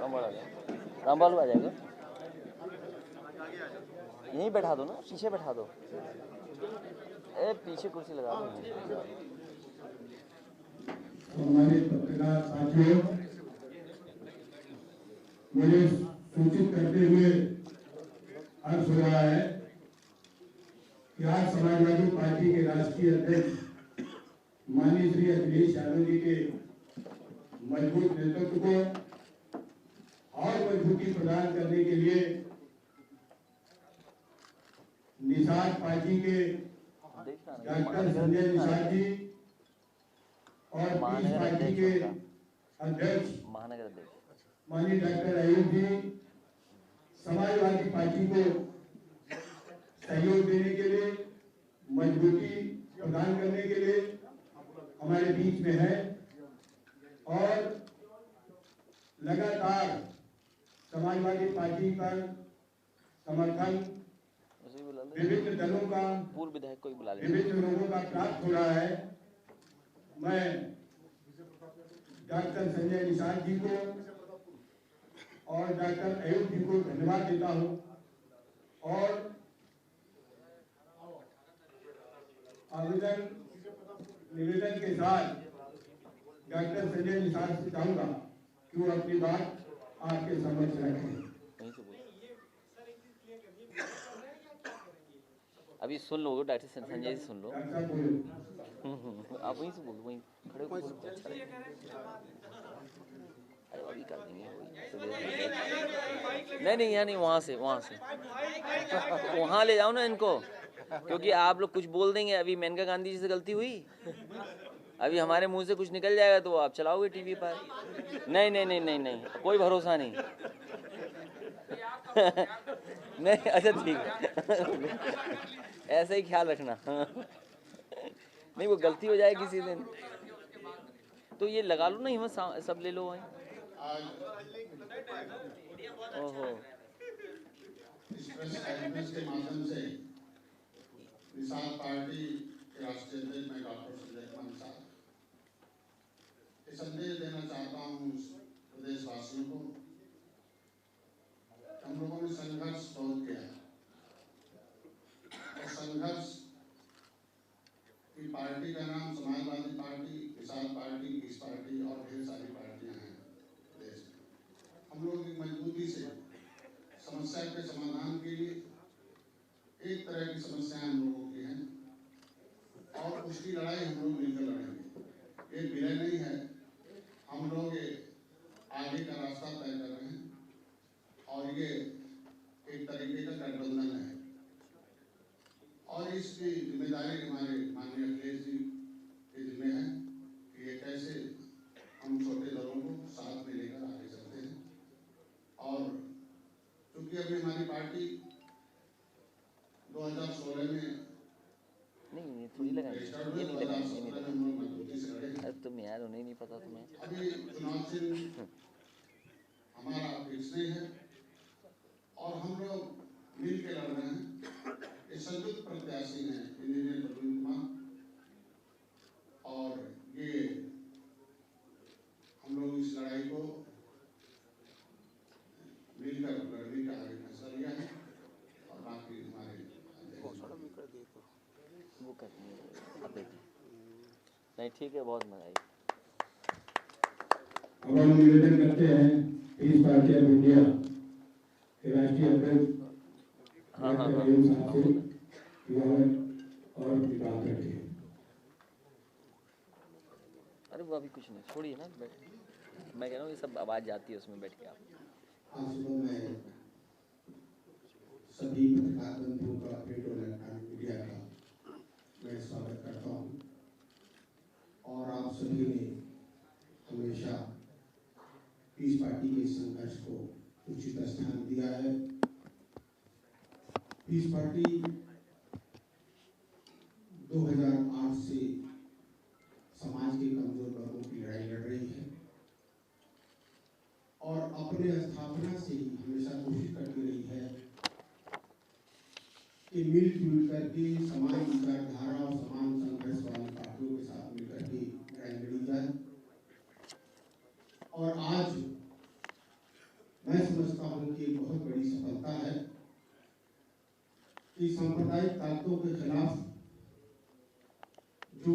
रामपाल आ जाओ, रामपाल आ जाएगा, यहीं बैठा दो ना, पीछे बैठा दो, ए पीछे कुर्सी लगा दो। हमारे पत्रकार साथियों, मुझे सूचित करते हुए हर्ष हो रहा है कि आज समाजवादी पार्टी के राष्ट्रीय अध्यक्ष माननीय श्री अखिलेश यादव जी के मजबूत नेतृत्व को और मजबूती प्रदान करने के लिए निषाद पार्टी के डॉक्टर संजय निषाद जी और पीस पार्टी के अध्यक्ष महानगर अध्यक्ष माननीय डॉक्टर अयूब जी समाजवादी पार्टी को सहयोग देने के लिए, मजबूती प्रदान करने के लिए हमारे बीच में है और लगातार समाजवादी पार्टी पर समर्थन विभिन्न दलों का, पूर्व विधायक को बुला ले, विभिन्न लोगों का प्राप्त हो रहा है। मैं डॉक्टर संजय निषाद जी को और डॉक्टर अयूब जी को धन्यवाद देता हूं और आवेदन निवेदन के साथ डॉक्टर संजय निषाद से चाहूंगा कि वो अपनी बात आपके समक्ष रखें। अभी सुन लो डॉक्टर संजय जी, सुन लो आप वहीं से बोलो, वहीं खड़े हो, अच्छा अरे अभी कर देंगे, नहीं यहाँ नहीं, वहाँ से वहाँ ले जाओ ना इनको, क्योंकि आप लोग कुछ बोल देंगे। अभी मेनका गांधी जी से गलती हुई, अभी हमारे मुंह से कुछ निकल जाएगा तो आप चलाओगे टीवी पर। नहीं कोई भरोसा नहीं। नहीं अच्छा ठीक है, ऐसे ही ख्याल रखना। नहीं वो गलती हो जाए किसी दिन तो ये लगा लो ना, हिम्मत सब ले लो वहीं। ओहो इस प्रेस कॉन्फ्रेंस के माध्यम से निषाद पार्टी के राष्ट्रीय अध्यक्ष मैं डॉक्टर संजय कुमार निषाद संदेश देना चाहता हूँ प्रदेशवासियों को। हम लोगों ने संघर्ष बहुत किया और संघर्ष की पार्टी का नाम Samajwadi party, Nishad party, peace party और ढेर सारी पार्टियां हैं देश में। हम लोग की मजबूती से समस्या के समाधान के लिए एक तरह की समस्याएं हम लोगों की हैं और उसकी लड़ाई हम लोग मिलकर लड़ेंगे। ये विलय नहीं है, हम लोग आगे का रास्ता तय कर रहे हैं और ये एक तरीके का गठबंधन है और इसकी जिम्मेदारी हमारे माननीय अखिलेश जी के जिम्मे है कि ये कैसे हम छोटे दलों को साथ में लेकर आगे चलते हैं। और क्योंकि अभी हमारी पार्टी 2016 में नहीं थोड़ी लगाएंगे, ये नहीं लगाएंगे। अरे तुम यार उन्हें नहीं पता तुम्हें, अभी चुनाव चिन्ह हमारा फिक्स नहीं है और हम लोग मिल के लड़ रहे हैं। ये संयुक्त प्रत्याशी हैं इंजीनियर प्रवीण कुमार और ये हम लोग इस लड़ाई को मिलकर लड़ने का आगे फैसला लिया है और बाकी हमारे वो कर नहीं ठीक है, बहुत मजा आई। अब हम निवेदन करते हैं पीस पार्टी ऑफ इंडिया के राष्ट्रीय अध्यक्ष और बात रखिए। अरे वो अभी कुछ नहीं, छोड़िए ना, मैं कह रहा हूँ ये सब आवाज जाती है उसमें, बैठ के आप। आज सुबह मैं सभी पत्रकार बंधुओं का, प्रिंट और इलेक्ट्रॉनिक मीडिया का मैं स्वागत करता हूँ और आप सभी ने हमेशा पीस पार्टी के संघर्ष को उचित स्थान दिया है। पीस पार्टी 2008 से समाज के कमजोर वर्गों की लड़ाई लड़ रही है और अपने स्थापना से ही हमेशा कोशिश करती रही है कि मिलजुल करके समान विचारधारा और समान संघर्ष वाली पार्टियों के साथ मिलकर के लड़ाई लड़ी जाए। और आज मैं समझता हूँ कि बहुत बड़ी सफलता है कि सांप्रदायिक ताकतों के खिलाफ जो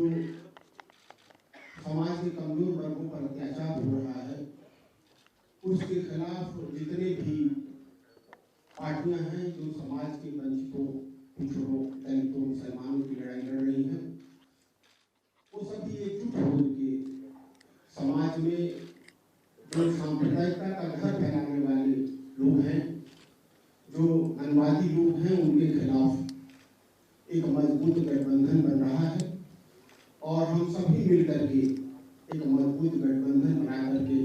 समाज के कमजोर वर्गों पर अत्याचार हो रहा है, उसके खिलाफ जितने भी पार्टियां हैं जो समाज के वंचितों, पिछड़ों, दलितों, मुसलमानों की लड़ाई लड़ रही हैं, वो सभी एकजुट होकर समाज में जो सांप्रदायिकता का घर फैलाने वाले लोग हैं, जो मनवादी लोग हैं, उनके खिलाफ एक मजबूत गठबंधन बन रहा है और हम सभी मिलकर के एक मजबूत गठबंधन बना करके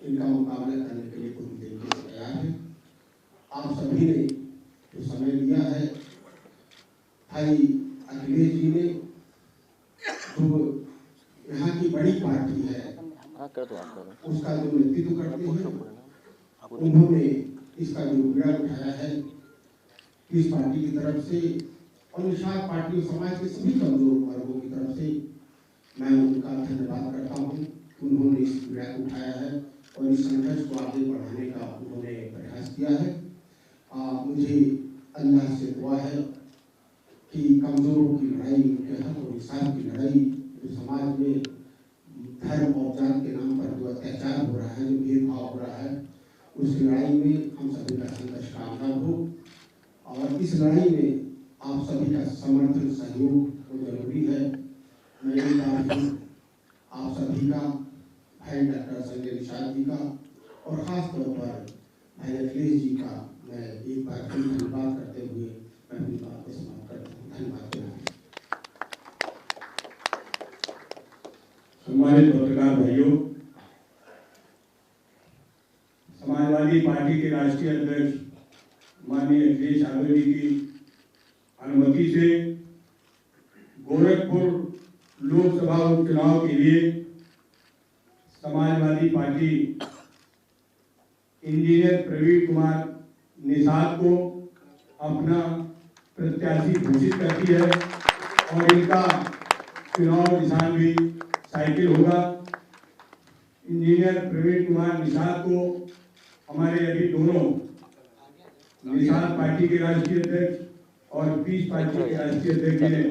इनका मुकाबला करने के लिए पूरी तरीके से तैयार है। आप सभी ने जो समय दिया है, भाई अखिलेश जी ने जो यहाँ की बड़ी पार्टी है उसका जो नेतृत्व करते हैं, उन्होंने इसका जो बीड़ा उठाया है इस पार्टी की तरफ से और निषाद पार्टी समाज के सभी कमजोर वर्गों की तरफ से मैं उनका धन्यवाद करता हूँ। उन्होंने इस बीड़ा को उठाया है और इस संघर्ष को आगे बढ़ाने का उन्होंने प्रयास किया है। मुझे अल्लाह से दुआ है कि कमजोरों की लड़ाई, उनके हक और इंसाफ की लड़ाई, जो समाज में धर्म और जात के नाम पर जो अत्याचार हो रहा है, जो भेदभाव हो रहा है, उस लड़ाई में हम सभी का संघर्ष कामयाब हो और इस लड़ाई में आप सभी का समर्थन, सहयोग तो जरूरी है। मैं एक बार फिर आप सभी का, भाई डॉक्टर संजय निषाद जी का और खास तौर पर भाई अखिलेश जी का मैं एक बार फिर धन्यवाद करते हुए मैं अपनी बात को समाप्त करता हूँ। धन्यवाद। सम्मानित पत्रकार भाइयों, समाजवादी पार्टी के राष्ट्रीय अध्यक्ष माननीय अखिलेश यादव जी की अनुमति से गोरखपुर लोकसभा उपचुनाव के लिए समाजवादी पार्टी इंजीनियर प्रवीण कुमार निषाद को अपना प्रत्याशी घोषित करती है और इनका चुनाव निशान भी साइकिल होगा। इंजीनियर प्रवीण कुमार निषाद को हमारे अभी दोनों निषाद पार्टी के राष्ट्रीय अध्यक्ष और पीस पार्टी के राष्ट्रीय अध्यक्ष ने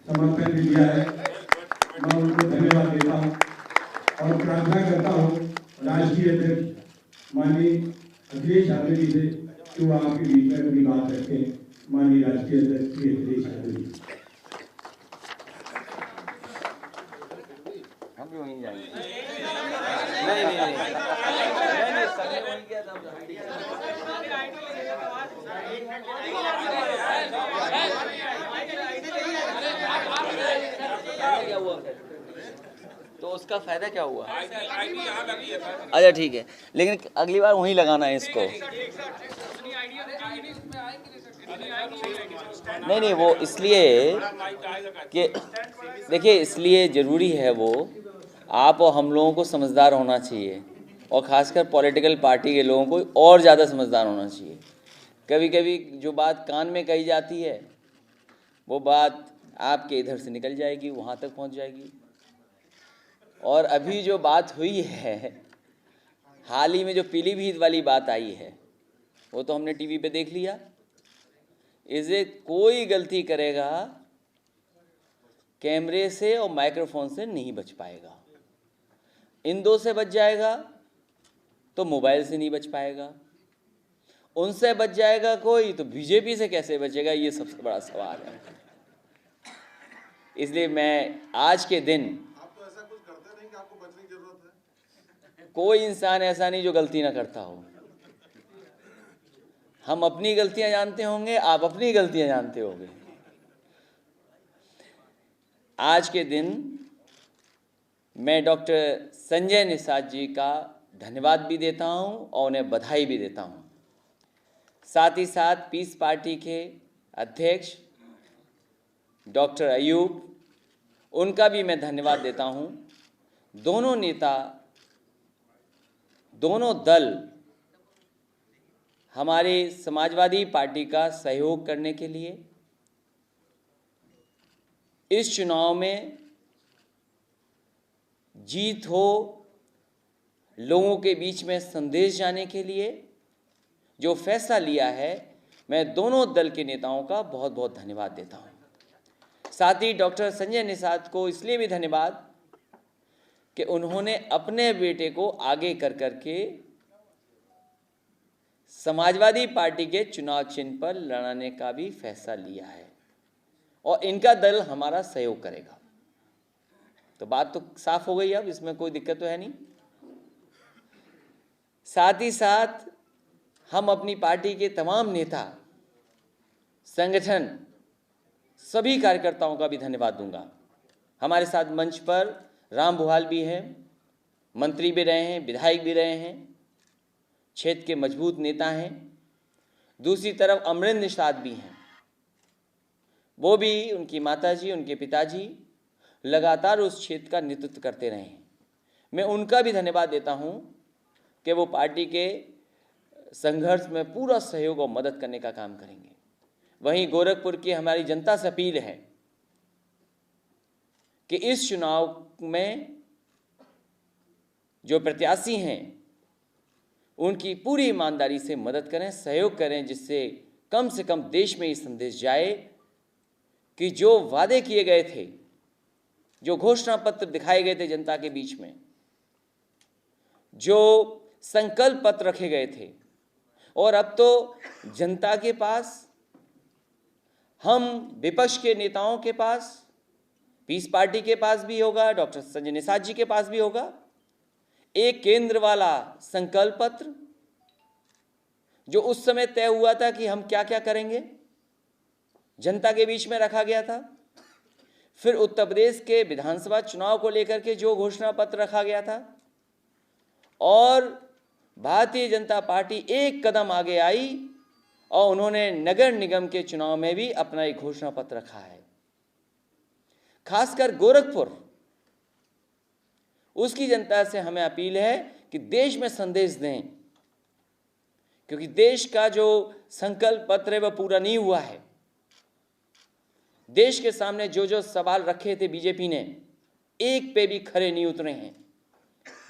समर्थन दिया है। मैं उनको धन्यवाद देता हूँ और प्रार्थना करता हूँ राष्ट्रीय अध्यक्ष माननीय अखिलेश यादव जी से कि वो आपके बीच में अपनी बात रखें। माननीय राष्ट्रीय अध्यक्ष श्री अखिलेश यादव जी। हम भी वहीं जाएंगे। नहीं सभी वहीं गया था। क्या हुआ तो उसका फायदा क्या हुआ? अच्छा ठीक है, लेकिन अगली बार वहीं लगाना है इसको। नहीं वो इसलिए कि देखिए, इसलिए ज़रूरी है वो आप और हम लोगों को समझदार होना चाहिए और ख़ासकर पॉलिटिकल पार्टी के लोगों को और ज़्यादा समझदार होना चाहिए। कभी कभी जो बात कान में कही जाती है वो बात आपके इधर से निकल जाएगी, वहाँ तक पहुँच जाएगी। और अभी जो बात हुई है, हाल ही में जो पीलीभीत वाली बात आई है, वो तो हमने टीवी पे देख लिया। इसे कोई गलती करेगा कैमरे से और माइक्रोफोन से नहीं बच पाएगा। इन दो से बच जाएगा तो मोबाइल से नहीं बच पाएगा, उनसे बच जाएगा कोई तो बीजेपी से कैसे बचेगा, ये सबसे बड़ा सवाल है। इसलिए मैं आज के दिन, आप तो ऐसा कुछ करते नहीं कि आपको बचने की जरूरत है। कोई इंसान ऐसा नहीं जो गलती ना करता हो। हम अपनी गलतियां जानते होंगे, आप अपनी गलतियां जानते होंगे। आज के दिन मैं डॉक्टर संजय निषाद जी का धन्यवाद भी देता हूं और उन्हें बधाई भी देता हूं। साथ ही साथ पीस पार्टी के अध्यक्ष डॉक्टर अयूब, उनका भी मैं धन्यवाद देता हूं। दोनों नेता, दोनों दल हमारे समाजवादी पार्टी का सहयोग करने के लिए इस चुनाव में जीत हो लोगों के बीच में संदेश जाने के लिए जो फैसला लिया है, मैं दोनों दल के नेताओं का बहुत बहुत धन्यवाद देता हूं। साथ ही डॉक्टर संजय निषाद को इसलिए भी धन्यवाद कि उन्होंने अपने बेटे को आगे कर करके समाजवादी पार्टी के चुनाव चिन्ह पर लड़ाने का भी फैसला लिया है और इनका दल हमारा सहयोग करेगा। तो बात तो साफ हो गई, अब इसमें कोई दिक्कत तो है नहीं। साथ ही साथ हम अपनी पार्टी के तमाम नेता, संगठन, सभी कार्यकर्ताओं का भी धन्यवाद दूंगा। हमारे साथ मंच पर राम बुहाल भी हैं, मंत्री भी रहे हैं, विधायक भी रहे हैं, क्षेत्र के मजबूत नेता हैं। दूसरी तरफ अमरेंद्र निषाद भी हैं, वो भी, उनकी माताजी, उनके पिताजी लगातार उस क्षेत्र का नेतृत्व करते रहे हैं। मैं उनका भी धन्यवाद देता हूं कि वो पार्टी के संघर्ष में पूरा सहयोग और मदद करने का काम करेंगे। वहीं गोरखपुर की हमारी जनता से अपील है कि इस चुनाव में जो प्रत्याशी हैं उनकी पूरी ईमानदारी से मदद करें, सहयोग करें, जिससे कम से कम देश में ये संदेश जाए कि जो वादे किए गए थे, जो घोषणा पत्र दिखाए गए थे जनता के बीच में, जो संकल्प पत्र रखे गए थे, और अब तो जनता के पास, हम विपक्ष के नेताओं के पास, पीस पार्टी के पास भी होगा, डॉक्टर संजय निषाद जी के पास भी होगा, एक केंद्र वाला संकल्प पत्र जो उस समय तय हुआ था कि हम क्या क्या करेंगे, जनता के बीच में रखा गया था। फिर उत्तर प्रदेश के विधानसभा चुनाव को लेकर के जो घोषणा पत्र रखा गया था, और भारतीय जनता पार्टी एक कदम आगे आई और उन्होंने नगर निगम के चुनाव में भी अपना एक घोषणा पत्र रखा है। खासकर गोरखपुर, उसकी जनता से हमें अपील है कि देश में संदेश दें, क्योंकि देश का जो संकल्प पत्र है वह पूरा नहीं हुआ है। देश के सामने जो जो सवाल रखे थे बीजेपी ने, एक पे भी खरे नहीं उतरे हैं।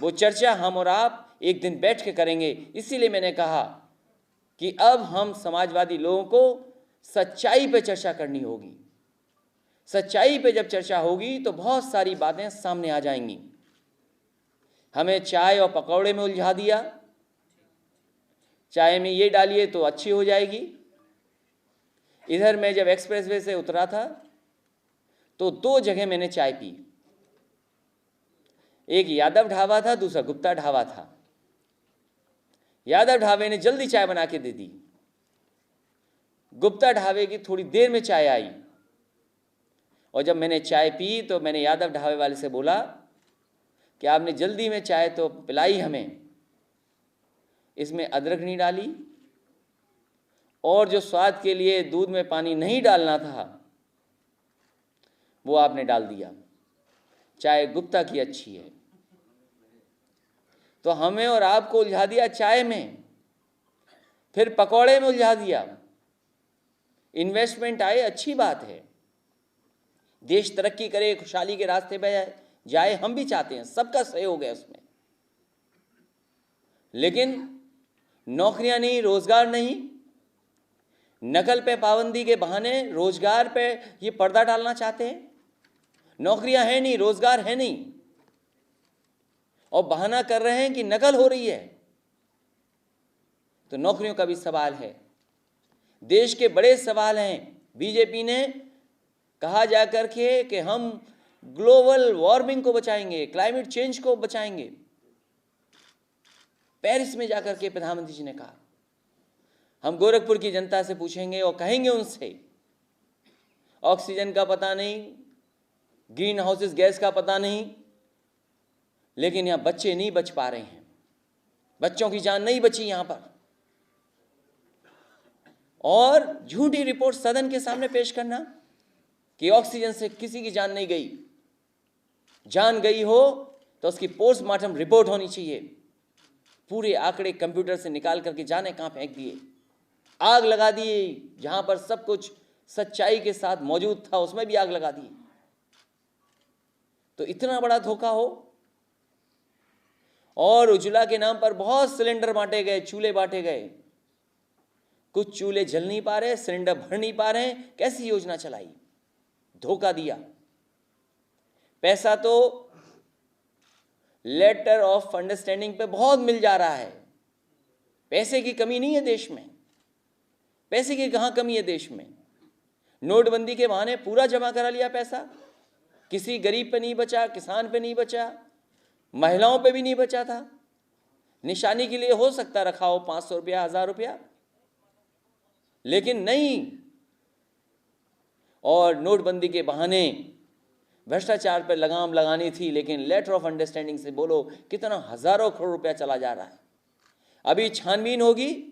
वो चर्चा हम और आप एक दिन बैठ के करेंगे। इसीलिए मैंने कहा कि अब हम समाजवादी लोगों को सच्चाई पे चर्चा करनी होगी। सच्चाई पे जब चर्चा होगी तो बहुत सारी बातें सामने आ जाएंगी। हमें चाय और पकौड़े में उलझा दिया, चाय में ये डालिए तो अच्छी हो जाएगी। इधर मैं जब एक्सप्रेसवे से उतरा था तो 2 जगह मैंने चाय पी, एक यादव ढाबा था, दूसरा गुप्ता ढाबा था। यादव ढाबे ने जल्दी चाय बना के दे दी, गुप्ता ढाबे की थोड़ी देर में चाय आई। और जब मैंने चाय पी तो मैंने यादव ढाबे वाले से बोला कि आपने जल्दी में चाय तो पिलाई हमें, इसमें अदरक नहीं डाली, और जो स्वाद के लिए दूध में पानी नहीं डालना था वो आपने डाल दिया। चाय गुप्ता की अच्छी है। तो हमें और आपको उलझा दिया चाय में, फिर पकौड़े में उलझा दिया। इन्वेस्टमेंट आए, अच्छी बात है, देश तरक्की करे, खुशहाली के रास्ते पे जाए, हम भी चाहते हैं, सबका सहयोग है उसमें। लेकिन नौकरियां नहीं, रोजगार नहीं, नकल पे पाबंदी के बहाने रोजगार पे ये पर्दा डालना चाहते हैं। नौकरियां हैं नहीं, रोजगार है नहीं, और बहाना कर रहे हैं कि नकल हो रही है। तो नौकरियों का भी सवाल है, देश के बड़े सवाल हैं। बीजेपी ने कहा जाकर के कि हम ग्लोबल वार्मिंग को बचाएंगे, क्लाइमेट चेंज को बचाएंगे। पेरिस में जाकर के प्रधानमंत्री जी ने कहा। हम गोरखपुर की जनता से पूछेंगे और कहेंगे उनसे, ऑक्सीजन का पता नहीं, ग्रीन हाउसेस गैस का पता नहीं, लेकिन यहां बच्चे नहीं बच पा रहे हैं, बच्चों की जान नहीं बची यहां पर। और झूठी रिपोर्ट सदन के सामने पेश करना कि ऑक्सीजन से किसी की जान नहीं गई। जान गई हो तो उसकी पोस्टमार्टम रिपोर्ट होनी चाहिए। पूरे आंकड़े कंप्यूटर से निकाल करके जाने कहां फेंक दिए, आग लगा दी, जहां पर सब कुछ सच्चाई के साथ मौजूद था उसमें भी आग लगा दी। तो इतना बड़ा धोखा हो। और उज्ज्वला के नाम पर बहुत सिलेंडर बांटे गए, चूल्हे बांटे गए। कुछ चूल्हे जल नहीं पा रहे, सिलेंडर भर नहीं पा रहे। कैसी योजना चलाई, धोखा दिया। पैसा तो लेटर ऑफ अंडरस्टैंडिंग पे बहुत मिल जा रहा है। पैसे की कमी नहीं है देश में, पैसे की कहां कमी है देश में। नोटबंदी के बहाने पूरा जमा करा लिया पैसा, किसी गरीब पे नहीं बचा, किसान पे नहीं बचा, महिलाओं पे भी नहीं बचा था। निशानी के लिए हो सकता रखा हो 500 रुपया, 1000 रुपया, लेकिन नहीं। और नोटबंदी के बहाने भ्रष्टाचार पर लगाम लगानी थी, लेकिन लेटर ऑफ अंडरस्टैंडिंग से बोलो कितना हजारों करोड़ रुपया चला जा रहा है। अभी छानबीन होगी,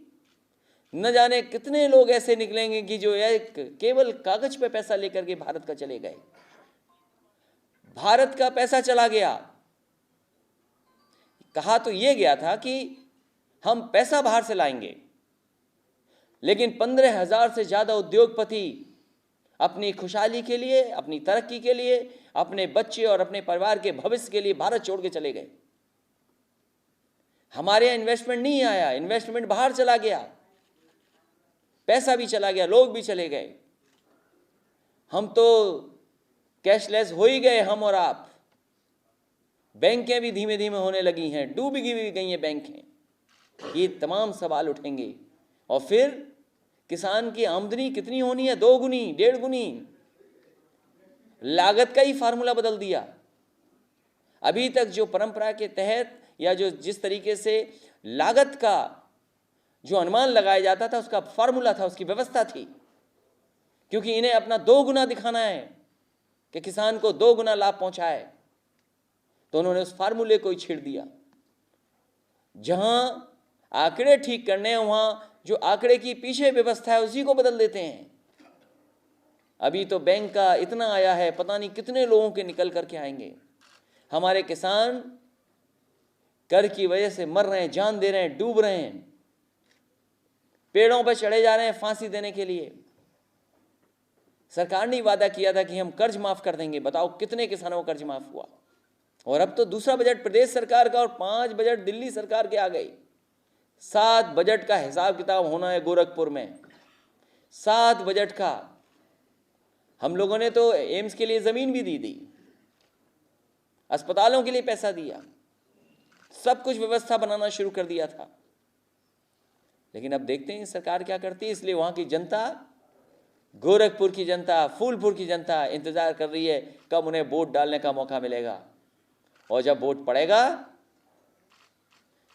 न जाने कितने लोग ऐसे निकलेंगे कि जो एक केवल कागज पे पैसा लेकर के भारत का चले गए। भारत का पैसा चला गया। कहा तो यह गया था कि हम पैसा बाहर से लाएंगे, लेकिन 15,000 से ज्यादा उद्योगपति अपनी खुशहाली के लिए, अपनी तरक्की के लिए, अपने बच्चे और अपने परिवार के भविष्य के लिए भारत छोड़ के चले गए। हमारे यहां इन्वेस्टमेंट नहीं आया, इन्वेस्टमेंट बाहर चला गया, पैसा भी चला गया, लोग भी चले गए। हम तो कैशलेस हो ही गए, हम और आप। बैंकें भी धीमे धीमे होने लगी हैं, डूब भी गई हैं बैंकें। ये तमाम सवाल उठेंगे। और फिर किसान की आमदनी कितनी होनी है? 2 गुनी, 1.5 गुनी। लागत का ही फार्मूला बदल दिया। अभी तक जो परंपरा के तहत या जो जिस तरीके से लागत का जो अनुमान लगाया जाता था, उसका फार्मूला था, उसकी व्यवस्था थी, क्योंकि इन्हें अपना 2 गुना दिखाना है कि किसान को 2 गुना लाभ पहुंचाए, तो उन्होंने उस फार्मूले को ही छेड़ दिया। जहां आंकड़े ठीक करने हैं, वहां जो आंकड़े की पीछे व्यवस्था है उसी को बदल देते हैं। अभी तो बैंक का इतना आया है, पता नहीं कितने लोगों के निकल करके आएंगे। हमारे किसान कर की वजह से मर रहे हैं, जान दे रहे हैं, डूब रहे हैं, पेड़ों पर चढ़े जा रहे हैं फांसी देने के लिए। सरकार ने वादा किया था कि हम कर्ज माफ कर देंगे। बताओ कितने किसानों का कर्ज माफ हुआ? और अब तो दूसरा बजट प्रदेश सरकार का और 5 बजट दिल्ली सरकार के आ गए। 7 बजट का हिसाब किताब होना है गोरखपुर में, 7 बजट का। हम लोगों ने तो एम्स के लिए जमीन भी दी, अस्पतालों के लिए पैसा दिया, सब कुछ व्यवस्था बनाना शुरू कर दिया था। लेकिन अब देखते हैं सरकार क्या करती है। इसलिए वहां की जनता, गोरखपुर की जनता, फूलपुर की जनता इंतजार कर रही है कब उन्हें वोट डालने का मौका मिलेगा। और जब वोट पड़ेगा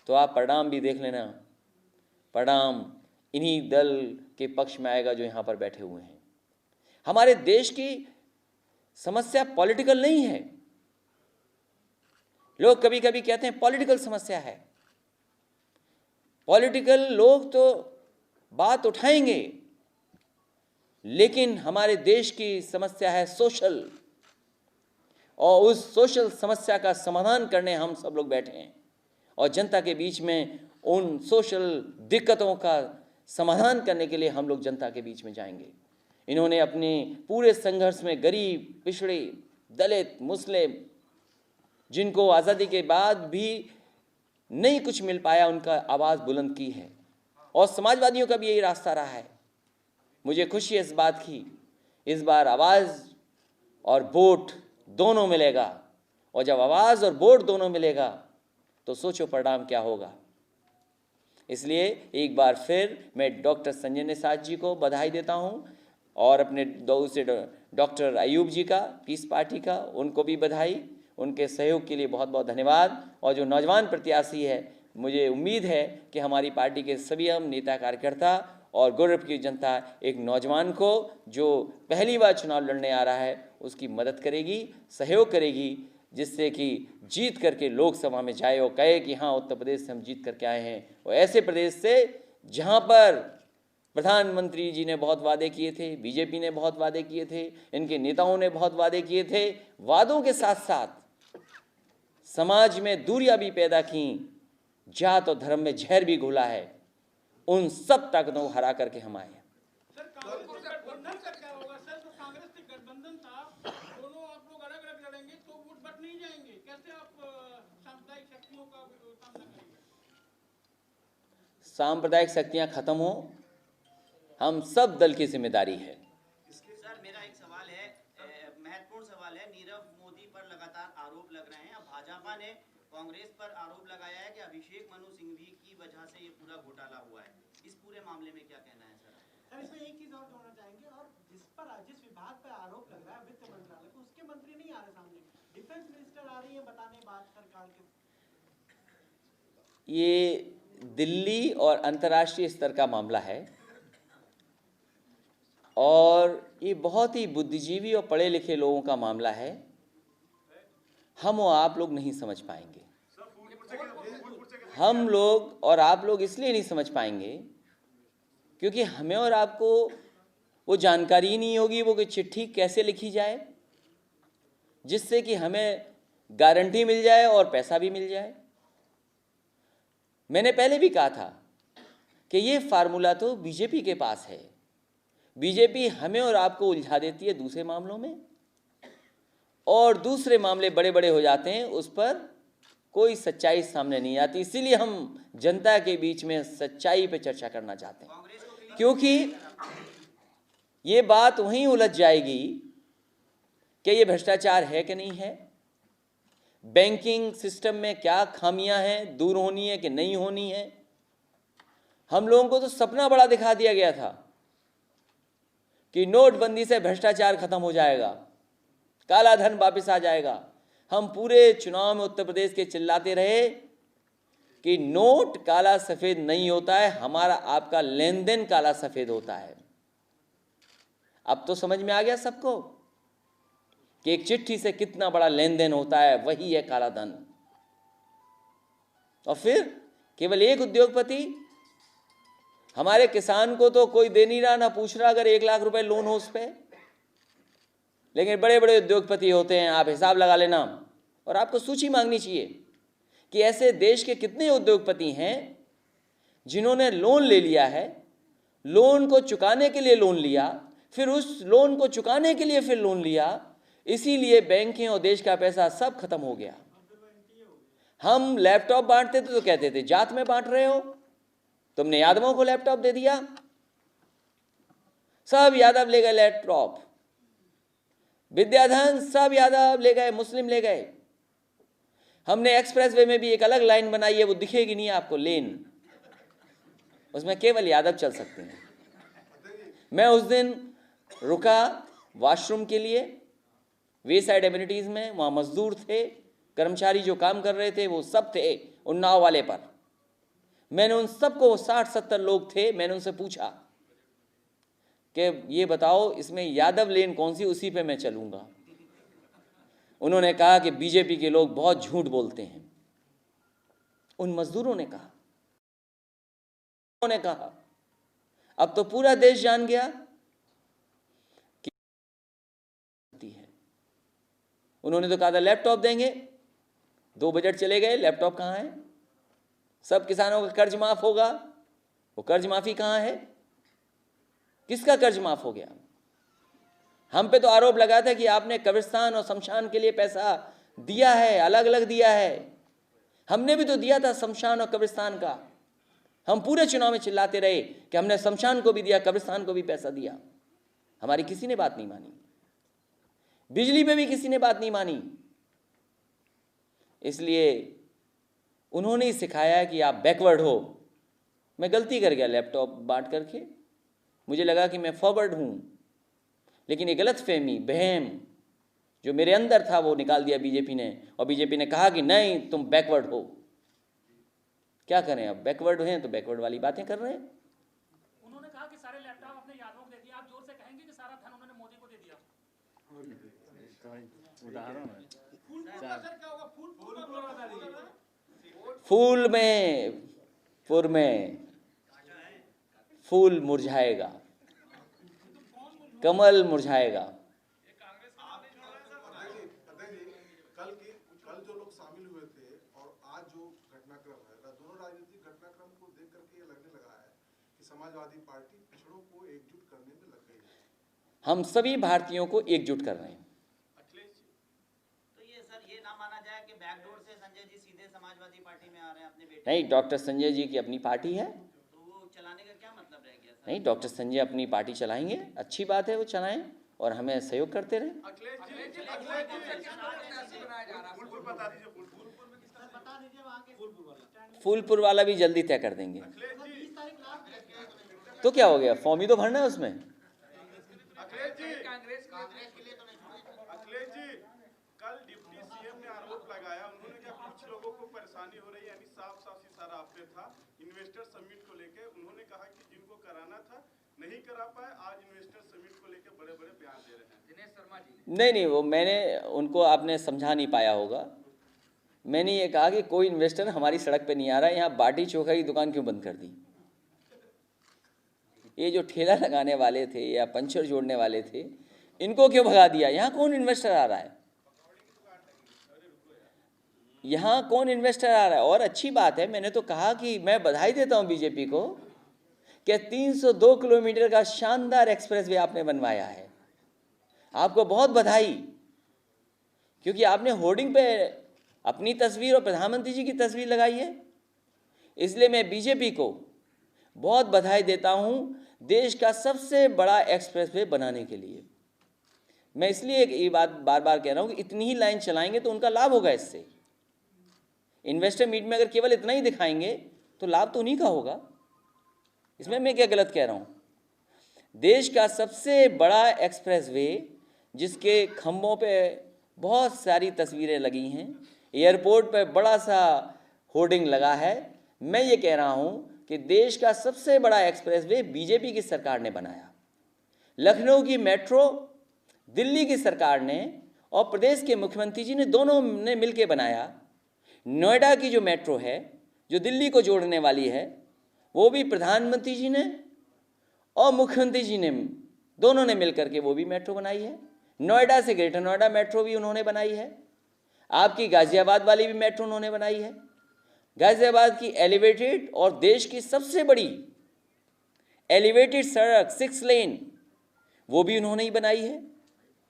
तो आप परिणाम भी देख लेना। परिणाम इन्हीं दल के पक्ष में आएगा जो यहां पर बैठे हुए हैं। हमारे देश की समस्या पॉलिटिकल नहीं है। लोग कभी कभी कहते हैं पॉलिटिकल समस्या है। पॉलिटिकल लोग तो बात उठाएंगे, लेकिन हमारे देश की समस्या है सोशल, और उस सोशल समस्या का समाधान करने हम सब लोग बैठे हैं। और जनता के बीच में उन सोशल दिक्कतों का समाधान करने के लिए हम लोग जनता के बीच में जाएंगे। इन्होंने अपने पूरे संघर्ष में गरीब, पिछड़े, दलित, मुस्लिम, जिनको आज़ादी के बाद भी नहीं कुछ मिल पाया, उनका आवाज़ बुलंद की है। और समाजवादियों का भी यही रास्ता रहा है। मुझे खुशी है इस बात की, इस बार आवाज़ और वोट दोनों मिलेगा। और जब आवाज़ और वोट दोनों मिलेगा तो सोचो परिणाम क्या होगा। इसलिए एक बार फिर मैं डॉक्टर संजय निषाद जी को बधाई देता हूं, और अपने दूसरे डॉक्टर अयूब जी का, पीस पार्टी का, उनको भी बधाई। उनके सहयोग के लिए बहुत बहुत धन्यवाद। और जो नौजवान प्रत्याशी है, मुझे उम्मीद है कि हमारी पार्टी के सभी हम नेता, कार्यकर्ता और गोरखपुर की जनता एक नौजवान को जो पहली बार चुनाव लड़ने आ रहा है उसकी मदद करेगी, सहयोग करेगी, जिससे कि जीत करके लोकसभा में जाए और कहे कि हाँ, उत्तर प्रदेश से हम जीत करके आए हैं। और ऐसे प्रदेश से जहाँ पर प्रधानमंत्री जी ने बहुत वादे किए थे, बीजेपी ने बहुत वादे किए थे, इनके नेताओं ने बहुत वादे किए थे, वादों के साथ साथ समाज में दूरियां भी पैदा की, जात और धर्म में जहर भी घुला है, उन सब ताकतों को हरा करके हम आए। सर, कांग्रेस का गठबंधन का क्या होगा? सर, तो कांग्रेस की गठबंधन था, दोनों आप लोग अलग अलग लड़ेंगे तो वोट बट नहीं जाएंगे। कैसे आप सामुदायिक शक्तियों का सांप्रदायिक शक्तियां खत्म हो, हम सब दल की जिम्मेदारी है। सर मेरा एक सवाल है, महत्वपूर्ण सवाल है। नीरव मोदी पर लगातार आरोप लग रहे हैं। अब भाजपा ने कांग्रेस पर आरोप लगाया है कि अभिषेक मनु सिंघवी की वजह से ये पूरा घोटाला हुआ है। इस पूरे मामले में क्या कहना है सर? सर इसमें एक चीज और जोड़ना चाहेंगे, और जिस विभाग पर आरोप लग रहा है वित्त मंत्रालय को, उसके मंत्री नहीं आ रहे सामने, डिफेंस मिनिस्टर आ रही है बताने बात सरकार के। ये दिल्ली और अंतर्राष्ट्रीय स्तर का मामला है और ये बहुत ही बुद्धिजीवी और पढ़े लिखे लोगों का मामला है। हम और आप लोग नहीं समझ पाएंगे। हम लोग और आप लोग इसलिए नहीं समझ पाएंगे क्योंकि हमें और आपको वो जानकारी ही नहीं होगी वो कि चिट्ठी कैसे लिखी जाए जिससे कि हमें गारंटी मिल जाए और पैसा भी मिल जाए। मैंने पहले भी कहा था कि ये फार्मूला तो बीजेपी के पास है। बीजेपी हमें और आपको उलझा देती है दूसरे मामलों में, और दूसरे मामले बड़े बड़े हो जाते हैं, उस पर कोई सच्चाई सामने नहीं आती। इसीलिए हम जनता के बीच में सच्चाई पे चर्चा करना चाहते हैं, क्योंकि ये बात वहीं उलझ जाएगी कि ये भ्रष्टाचार है कि नहीं है, बैंकिंग सिस्टम में क्या खामियां हैं, दूर होनी है कि नहीं होनी है। हम लोगों को तो सपना बड़ा दिखा दिया गया था कि नोटबंदी से भ्रष्टाचार खत्म हो जाएगा, काला धन वापस आ जाएगा। हम पूरे चुनाव में उत्तर प्रदेश के चिल्लाते रहे कि नोट काला सफेद नहीं होता है, हमारा आपका लेन देन काला सफेद होता है। अब तो समझ में आ गया सबको कि एक चिट्ठी से कितना बड़ा लेन देन होता है, वही है काला धन। और फिर केवल एक उद्योगपति, हमारे किसान को तो कोई दे नहीं रहा, ना पूछ रहा अगर 1 लाख रुपए लोन हो उस पर, लेकिन बड़े बड़े उद्योगपति होते हैं। आप हिसाब लगा लेना, और आपको सूची मांगनी चाहिए कि ऐसे देश के कितने उद्योगपति हैं जिन्होंने लोन ले लिया है, लोन को चुकाने के लिए लोन लिया, फिर उस लोन को चुकाने के लिए फिर लोन लिया, इसीलिए बैंकें और देश का पैसा सब खत्म हो गया। हम लैपटॉप बांटते थे तो कहते थे जात में बांट रहे हो, तुमने यादवों को लैपटॉप दे दिया, सब यादव ले गए लैपटॉप, विद्याधन सब यादव ले गए, मुस्लिम ले गए। हमने एक्सप्रेस वे में भी एक अलग लाइन बनाई है, वो दिखेगी नहीं आपको, लेन, उसमें केवल यादव चल सकते हैं। मैं उस दिन रुका वॉशरूम के लिए, वे साइड एम्यूनिटीज में, वहां मजदूर थे, कर्मचारी जो काम कर रहे थे वो सब थे उन्नाव वाले पर। मैंने उन सबको, 60-70 लोग थे, मैंने उनसे पूछा कि ये बताओ इसमें यादव लेन कौन सी, उसी पे मैं चलूंगा। उन्होंने कहा कि बीजेपी के लोग बहुत झूठ बोलते हैं। उन मजदूरों ने कहा, उन्होंने कहा, अब तो पूरा देश जान गया कि है। उन्होंने तो कहा था लैपटॉप देंगे, 2 बजट चले गए, लैपटॉप कहां है? सब किसानों का कर्ज माफ होगा, वो कर्ज माफी कहां है? किसका कर्ज माफ हो गया? हम पे तो आरोप लगा था कि आपने कब्रिस्तान और शमशान के लिए पैसा दिया है, अलग अलग दिया है। हमने भी तो दिया था शमशान और कब्रिस्तान का। हम पूरे चुनाव में चिल्लाते रहे कि हमने शमशान को भी दिया, कब्रिस्तान को भी पैसा दिया। हमारी किसी ने बात नहीं मानी, बिजली पे भी किसी ने बात नहीं मानी। इसलिए उन्होंने ही सिखाया कि आप बैकवर्ड हो। मैं गलती कर गया लैपटॉप बांट करके, मुझे लगा कि मैं फॉरवर्ड हूं, लेकिन ये गलत फहमी, बहम जो मेरे अंदर था वो निकाल दिया बीजेपी ने, और बीजेपी ने कहा कि नहीं तुम बैकवर्ड हो। क्या करें, अब बैकवर्ड हैं तो बैकवर्ड वाली बातें कर रहे हैं। उन्होंने कहा कि सारे लैपटॉप अपने यादवों को दे दिया, आप जोर से कहेंगे कि सारा धन उन्होंने मोदी को दे दिया। उदाहरण है, फूल का असर क्या होगा? फूल में, फूल में फूल मुरझाएगा, कमल मुरझाएगा। कल जो लोग शामिल हुए थे और आज जो घटनाक्रम है, दोनों राजनीतिक घटनाक्रम को देख करके ये लगने लगा है कि समाजवादी पार्टी पिछड़ों को एकजुट करने में लग गई है। हम सभी भारतीयों को एकजुट कर रहे हैं। तो ये सर ये ना माना जाए कि बैकडोर से संजय जी सीधे समाजवादी पार्टी में आ रहे हैं अपने बेटे? नहीं, डॉक्टर संजय जी की अपनी पार्टी है, चलाने का क्या मतलब रह गया सर? नहीं, डॉक्टर संजय अपनी पार्टी चलाएंगे, अच्छी बात है, वो चलाएं और हमें सहयोग करते रहें। बता दीजिए वहाँ के फूलपुर वाला भी जल्दी तय कर देंगे। 20 तारीख लास्ट तो क्या हो गया, फॉर्म ही तो भरना है उसमें। अखिलेश जी, कल डिप्टी सीएम ने आरोप लगाया, उन्होंने कहा कुछ लोगों को परेशानी हो रही है, यानी साफ साफ इशारा आप पे था इन्वेस्टर समिट को लेके। उन्होंने कहा कि जिनको कराना था नहीं करा पाए, आज इन्वेस्टर समिट को लेके बड़े बड़े बयान दे रहे हैं। दिनेश शर्मा जी, नहीं, वो मैंने उनको, आपने समझा नहीं पाया होगा। मैंने ये कहा कि कोई इन्वेस्टर हमारी सड़क पे नहीं आ रहा है, यहाँ बाटी चोखा की दुकान क्यों बंद कर दी? ये जो ठेला लगाने वाले थे या पंचर जोड़ने वाले थे, इनको क्यों भगा दिया? यहाँ कौन इन्वेस्टर आ रहा है? यहाँ कौन इन्वेस्टर आ रहा है? और अच्छी बात है, मैंने तो कहा कि मैं बधाई देता हूँ बीजेपी को कि 302 किलोमीटर का शानदार एक्सप्रेसवे आपने बनवाया है। आपको बहुत बधाई, क्योंकि आपने होर्डिंग पे अपनी तस्वीर और प्रधानमंत्री जी की तस्वीर लगाई है। इसलिए मैं बीजेपी को बहुत बधाई देता हूँ देश का सबसे बड़ा एक्सप्रेसवे बनाने के लिए। मैं इसलिए ये बात बार बार कह रहा हूँ कि इतनी ही लाइन चलाएंगे तो उनका लाभ होगा। इससे इन्वेस्टर मीट में अगर केवल इतना ही दिखाएंगे तो लाभ तो उन्हीं का होगा। इसमें मैं क्या गलत कह रहा हूँ? देश का सबसे बड़ा एक्सप्रेसवे जिसके खंभों पे बहुत सारी तस्वीरें लगी हैं, एयरपोर्ट पे बड़ा सा होर्डिंग लगा है, मैं ये कह रहा हूँ कि देश का सबसे बड़ा एक्सप्रेसवे बीजेपी की सरकार ने बनाया। लखनऊ की मेट्रो दिल्ली की सरकार ने और प्रदेश के मुख्यमंत्री जी ने, दोनों ने मिलकर बनाया। नोएडा की जो मेट्रो है, जो दिल्ली को जोड़ने वाली है, वो भी प्रधानमंत्री जी ने और मुख्यमंत्री जी ने, दोनों ने मिलकर के वो भी मेट्रो बनाई है। नोएडा से ग्रेटर नोएडा मेट्रो भी उन्होंने बनाई है। आपकी गाजियाबाद वाली भी मेट्रो उन्होंने बनाई है। गाजियाबाद की एलिवेटेड और देश की सबसे बड़ी एलिवेटेड सड़क 6 लेन, वो भी उन्होंने ही बनाई है।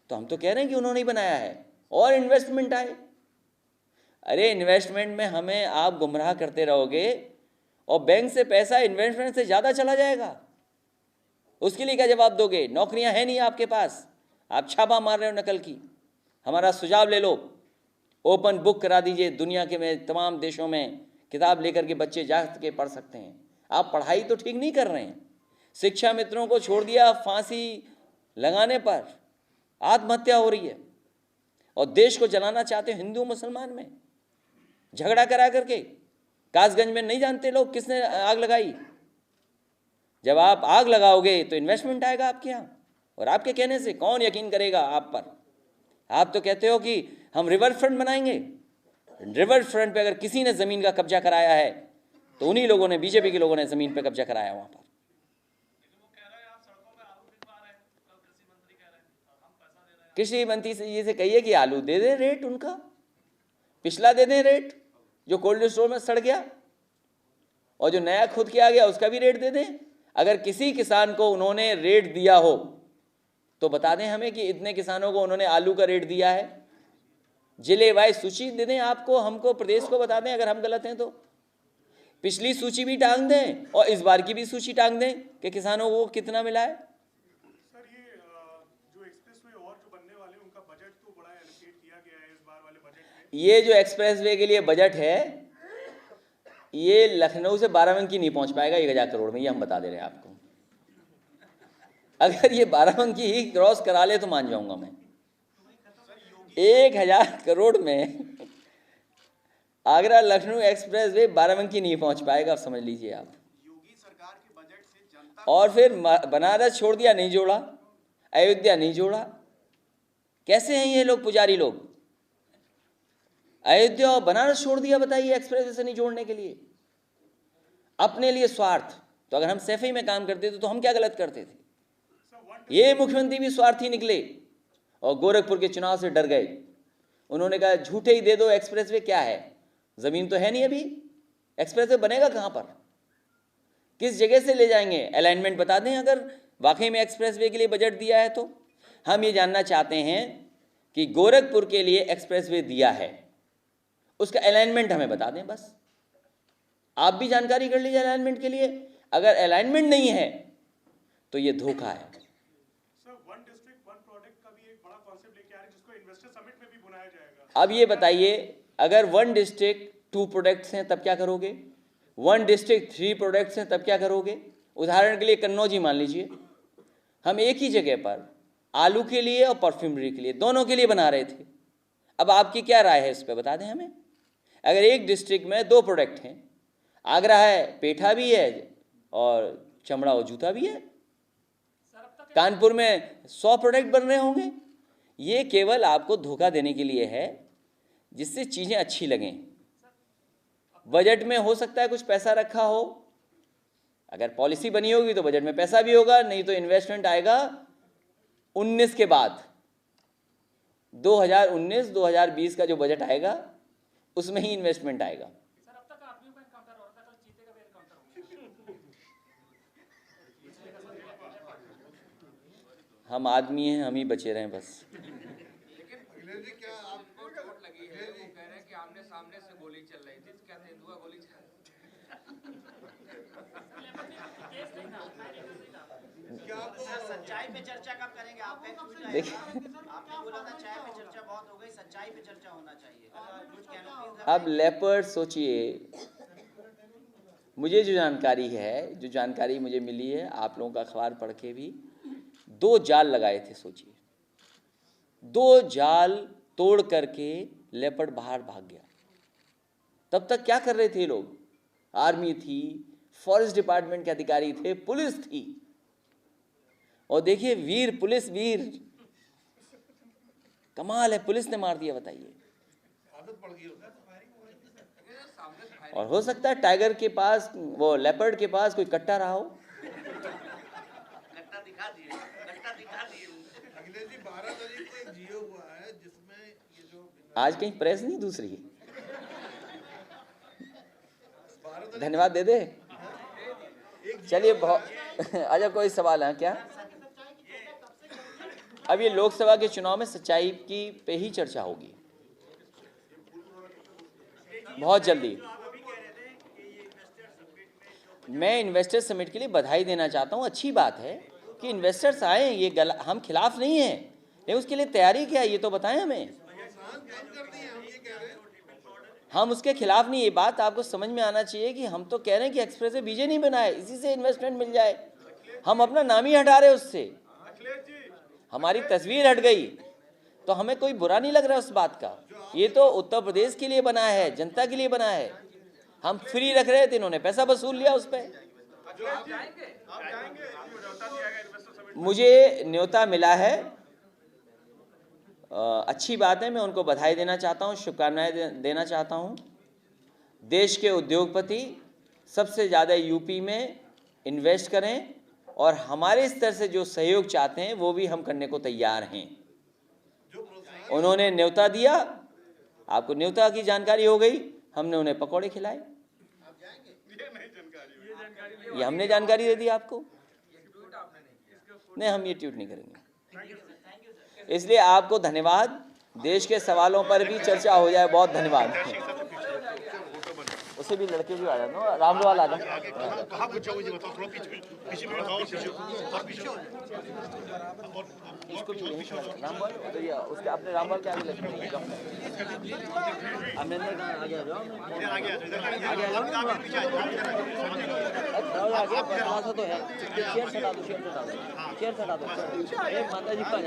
तो हम तो कह रहे हैं कि उन्होंने ही बनाया है और इन्वेस्टमेंट आए। अरे इन्वेस्टमेंट में हमें आप गुमराह करते रहोगे और बैंक से पैसा इन्वेस्टमेंट से ज़्यादा चला जाएगा। उसके लिए क्या जवाब दोगे? नौकरियां हैं नहीं आपके पास, आप छापा मार रहे हो नकल की। हमारा सुझाव ले लो, ओपन बुक करा दीजिए, दुनिया के में तमाम देशों में किताब लेकर के बच्चे जा के पढ़ सकते हैं। आप पढ़ाई तो ठीक नहीं कर रहे हैं। शिक्षा मित्रों को छोड़ दिया फांसी लगाने पर, आत्महत्या हो रही है, और देश को जलाना चाहते हो हिंदू मुसलमान में झगड़ा करा करके। कासगंज में नहीं जानते लोग किसने आग लगाई? जब आप आग लगाओगे तो इन्वेस्टमेंट आएगा आपके यहाँ, और आपके कहने से कौन यकीन करेगा आप पर? आप तो कहते हो कि हम रिवर फ्रंट बनाएंगे। रिवर फ्रंट पे अगर किसी ने ज़मीन का कब्जा कराया है तो उन्हीं लोगों ने, बीजेपी के लोगों ने ज़मीन पे कब्जा कराया वहाँ पर। कृषि मंत्री से ये से कहिए कि आलू दे दें रेट उनका, पिछला दे दें रेट जो कोल्ड स्टोर में सड़ गया, और जो नया खुद किया गया उसका भी रेट दे दें। अगर किसी किसान को उन्होंने रेट दिया हो तो बता दें हमें कि इतने किसानों को उन्होंने आलू का रेट दिया है। जिले वाइज सूची दे दें आपको, हमको, प्रदेश को बता दें अगर हम गलत हैं तो। पिछली सूची भी टांग दें और इस बार की भी सूची टांग दें कि किसानों को कितना मिला है। सर ये जो एक्सप्रेसवे और जो बनने वाले उनका बजट तो बड़ा एलोकेट किया गया है इस बार वाले बजट में। ये जो एक्सप्रेसवे के लिए बजट है, ये लखनऊ से बाराबंकी नहीं पहुंच पाएगा 1000 करोड़ में, ये हम बता दे रहे हैं आपको। अगर ये बाराबंकी ही क्रॉस करा ले तो मान जाऊंगा मैं। 1000 करोड़ में आगरा लखनऊ एक्सप्रेसवे बाराबंकी नहीं पहुंच पाएगा, आप समझ लीजिए आप। योगी सरकार के बजट से जनता और फिर बनारस छोड़ दिया, नहीं जोड़ा, अयोध्या नहीं जोड़ा। कैसे हैं ये लोग, पुजारी लोग? अयोध्या और बनारस छोड़ दिया, बताइए, एक्सप्रेस से नहीं जोड़ने के लिए, अपने लिए स्वार्थ। तो अगर हम सैफई में काम करते थे तो हम क्या गलत करते थे? ये मुख्यमंत्री भी स्वार्थी निकले और गोरखपुर के चुनाव से डर गए। उन्होंने कहा झूठे ही दे दो एक्सप्रेसवे, क्या है, जमीन तो है नहीं अभी, एक्सप्रेसवे बनेगा कहां पर, किस जगह से ले जाएंगे? अलाइनमेंट बता दें अगर वाकई में एक्सप्रेसवे के लिए बजट दिया है तो। हम ये जानना चाहते हैं कि गोरखपुर के लिए एक्सप्रेसवे दिया है, उसका अलाइनमेंट हमें बता दें बस। आप भी जानकारी कर लीजिए अलाइनमेंट के लिए। अगर अलाइनमेंट नहीं है तो ये धोखा है। Sir, one district one product का भी एक बड़ा कॉन्सेप्ट लेके आ रहे हैं जिसको इन्वेस्टर समिट में भी बुलाया जाएगा। अब ये बताइए, अगर वन डिस्ट्रिक्ट 2 प्रोडक्ट्स हैं तब क्या करोगे? वन डिस्ट्रिक्ट 3 प्रोडक्ट्स हैं तब क्या करोगे? उदाहरण के लिए कन्नौज ही मान लीजिए, हम एक ही जगह पर आलू के लिए और परफ्यूमरी के लिए दोनों के लिए बना रहे थे। अब आपकी क्या राय है इस पर, बता दें हमें। अगर एक डिस्ट्रिक्ट में 2 प्रोडक्ट हैं, आगरा है, पेठा भी है और चमड़ा और जूता भी है, कानपुर में 100 प्रोडक्ट बन रहे होंगे। ये केवल आपको धोखा देने के लिए है, जिससे चीज़ें अच्छी लगें। बजट में हो सकता है कुछ पैसा रखा हो, अगर पॉलिसी बनी होगी तो बजट में पैसा भी होगा, नहीं तो इन्वेस्टमेंट आएगा 19 के बाद। 2019-2020 का जो बजट आएगा उसमें ही इन्वेस्टमेंट आएगा। सर, अब तक आदमियों का एनकाउंटर हो रहा था, कल चीते का भी एनकाउंटर होगा। हम आदमी हैं, हम ही बचे रहें बस। लेकिन अखिलेश जी, क्या आपको चोट लगी है? वो कह रहे हैं कि आमने सामने से गोली चल रही थी, क्या तेंदुआ गोली चल सर, सच्चाई पे चर्चा कब करेंगे? आपका एक ट्वीट आया देखिए, था, आपने बोला था चाय पे चर्चा बहुत हो गई, सच्चाई पे चर्चा होना चाहिए। कुछ कैनोपीज अब लेपर्ड सोचिए, मुझे जो जानकारी मुझे मिली है, आप लोगों का अखबार पढ़ के भी, 2 जाल लगाए थे। सोचिए, 2 जाल तोड़ करके लेपर्ड बाहर भाग गया। तब तक क्या कर रहे थे लोग? आर्मी थी, फॉरेस्ट डिपार्टमेंट के अधिकारी थे, पुलिस थी। और देखिए, वीर पुलिस, वीर कमाल है, पुलिस ने मार दिया, बताइए। और हो सकता है टाइगर के पास, वो लेपर्ड के पास कोई कट्टा रहा हो। कट्टा दिखा दिए। अखिलेश जी, 12 तारीख को एक जियो हुआ है जिसमें ये जो आज कहीं प्रेस नहीं दूसरी है, धन्यवाद दे दे। चलिए, बहुत अच्छा, कोई सवाल है क्या? अब ये लोकसभा के चुनाव में सच्चाई की पे ही चर्चा होगी बहुत जल्दी। मैं इन्वेस्टर समिट के लिए बधाई देना चाहता हूँ। अच्छी बात है कि इन्वेस्टर्स आए, ये हम खिलाफ नहीं हैं, लेकिन उसके लिए तैयारी क्या है ये तो बताएं हमें। हम उसके खिलाफ नहीं, ये बात आपको समझ में आना चाहिए कि हम तो कह रहे हैं कि एक्सप्रेस वे बीजे नहीं बनाए, इसी से इन्वेस्टमेंट मिल जाए। हम अपना नाम ही हटा रहे उससे, हमारी तस्वीर हट गई, तो हमें कोई बुरा नहीं लग रहा उस बात का। ये तो उत्तर प्रदेश के लिए बना है, जनता के लिए बना है। हम फ्री रख रहे थे, इन्होंने पैसा वसूल लिया उस पर। मुझे न्योता मिला है, अच्छी बात है, मैं उनको बधाई देना चाहता हूँ, शुभकामनाएं देना चाहता हूँ। देश के उद्योगपति सबसे ज़्यादा यूपी में इन्वेस्ट करें और हमारे स्तर से जो सहयोग चाहते हैं वो भी हम करने को तैयार हैं। उन्होंने न्योता दिया, आपको न्योता की जानकारी हो गई, हमने उन्हें पकौड़े खिलाए। ये हमने जानकारी दे दी आपको? नहीं, हम ये ट्वीट नहीं करेंगे। इसलिए आपको धन्यवाद। देश के सवालों पर भी चर्चा हो जाए, बहुत धन्यवाद। उसे भी लड़के भी आ जाना, रामलाल आ जाओ। इसको भी रामलाल, तो ये उसके अपने रामलाल के आगे लगते हैं। अमरिंदर कहाँ आ गया? तो है, शेयर हटा दो, शेयर हटा दो, शेयर हटा दो। माता जी का